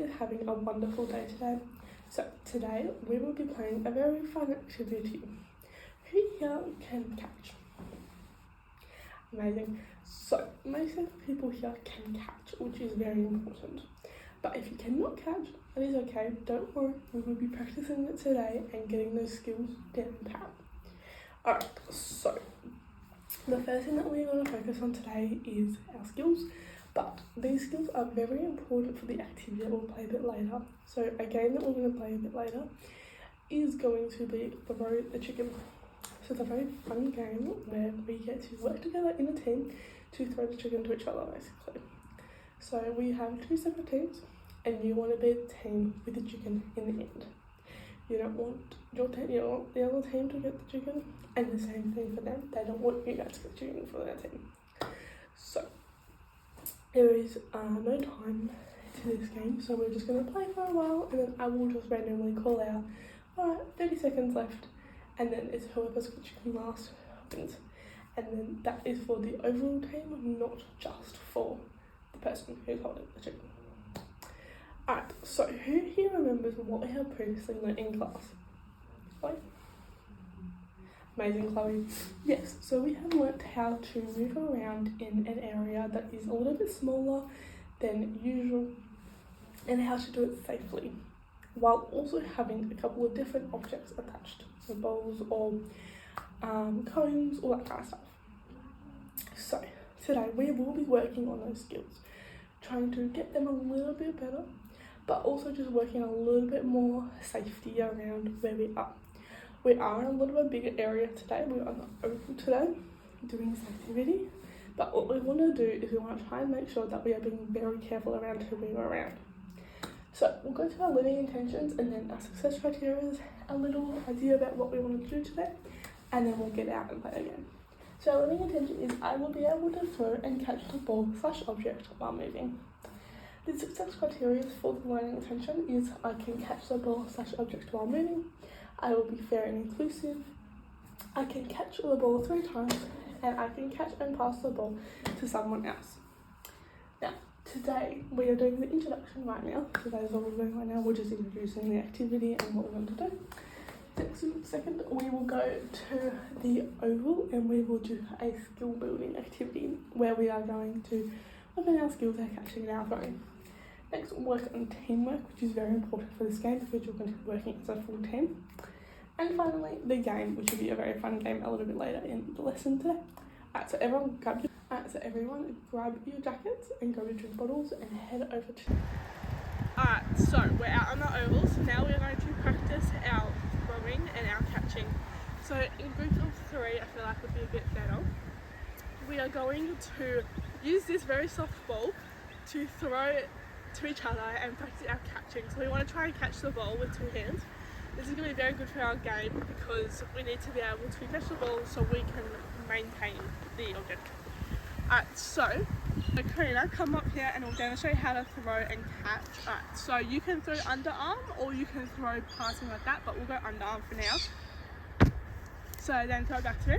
is having a wonderful day today. So today we will be playing a very fun activity. Who here can catch? Amazing. So most of the people here can catch, which is very important. But if you cannot catch, that is okay. Don't worry, we will be practicing it today and getting those skills down pat. Alright, so the first thing that we're going to focus on today is our skills. But these skills are very important for the activity that we'll play a bit later. So a game that we're going to play a bit later is going to be Throw the Chicken. So it's a very fun game where we get to work together in a team to throw the chicken to each other, basically. So we have two separate teams, and you want to be the team with the chicken in the end. You don't want you don't want the other team to get the chicken, and the same thing for them. They don't want you guys to get the chicken for their team. So there is no time to this game, so we're just going to play for a while, and then I will just randomly call out, alright, 30 seconds left, and then it's whoever's got chicken last wins. And then that is for the overall team, not just for the person who's holding the chicken. Alright, so who here remembers what we have previously learned in class? Chloe? Amazing, Chloe. Yes, so we have learnt how to move around in an area that is a little bit smaller than usual and how to do it safely, while also having a couple of different objects attached, so bowls or cones, all that kind of stuff. So today we will be working on those skills, trying to get them a little bit better, but also just working a little bit more safety around where we are. We are in a little bit bigger area today. We're on the oval today doing this activity, but what we want to do is we want to try and make sure that we are being very careful around who we are around. So we'll go to our living intentions and then our success criteria, a little idea about what we want to do today, and then we'll get out and play again. So our living intention is I will be able to throw and catch the ball/object while moving. The success criteria for the learning intention is I can catch the ball/object while moving, I will be fair and inclusive, I can catch the ball 3 times, and I can catch and pass the ball to someone else. Now, today we are doing the introduction right now, so that is what we're doing right now. We're just introducing the activity and what we're going to do. Next second, we will go to the oval and we will do a skill building activity where we are going to work on our skills, our catching and our throwing. Next, we'll work on teamwork, which is very important for this game because you're going to be working as a full team. And finally, the game, which will be a very fun game a little bit later in the lesson today. Alright, so everyone grab your jackets and grab your drink bottles and head over to... Alright, so we're out on the oval, so now we're going to practice our throwing and our catching. So in groups of 3, I feel like would be a bit better. We are going to use this very soft ball to throw to each other and practice our catching. So we want to try and catch the ball with 2 hands. This is going to be very good for our game because we need to be able to catch the ball so we can maintain the object. Alright, so Karina, come up here and we'll demonstrate how to throw and catch. Alright, so you can throw underarm or you can throw passing like that, but we'll go underarm for now. So then throw it back to me.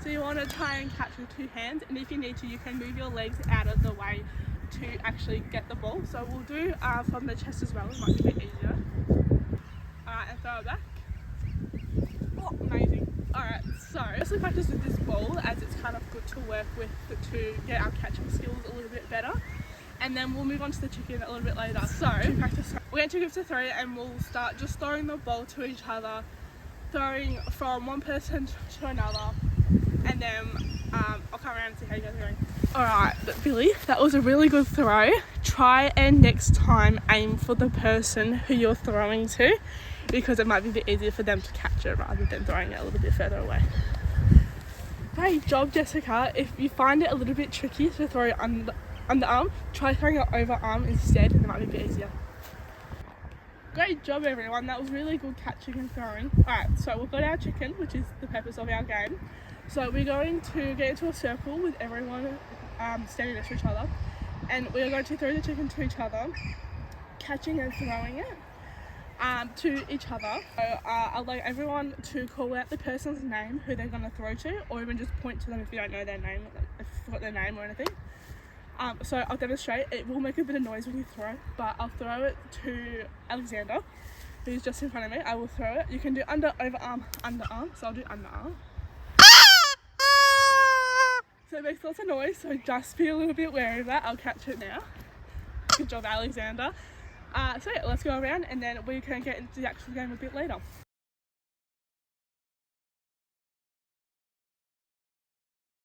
So you want to try and catch with 2 hands, and if you need to, you can move your legs out of the way to actually get the ball. So we'll do from the chest as well, it might be a bit easier. Alright, and throw it back. Oh, amazing. Alright, so let's practice with this ball as it's kind of good to work with to get our catching skills a little bit better. And then we'll move on to the chicken a little bit later. So practice. We're going to groups of 3 and we'll start just throwing the ball to each other, throwing from one person to another, and then I'll come around and see how you guys are going. Alright, Billy, that was a really good throw. Try and next time aim for the person who you're throwing to, because it might be a bit easier for them to catch it rather than throwing it a little bit further away. Great job, Jessica. If you find it a little bit tricky to throw underarm, try throwing it overarm instead, and it might be a bit easier. Great job, everyone. That was really good catching and throwing. Alright, so we've got our chicken, which is the purpose of our game. So we're going to get into a circle with everyone standing next to each other, and we are going to throw the chicken to each other, catching and throwing it to each other. So I'd like everyone to call out the person's name who they're going to throw to, or even just point to them if you don't know their name, if you forgot their name or anything. So I'll demonstrate. It will make a bit of noise when you throw, but I'll throw it to Alexander, who's just in front of me. I will throw it. You can do under, overarm, underarm. So I'll do underarm. So it makes lots of noise, so just be a little bit wary of that. I'll catch it now. Good job, Alexander. So yeah, let's go around and then we can get into the actual game a bit later.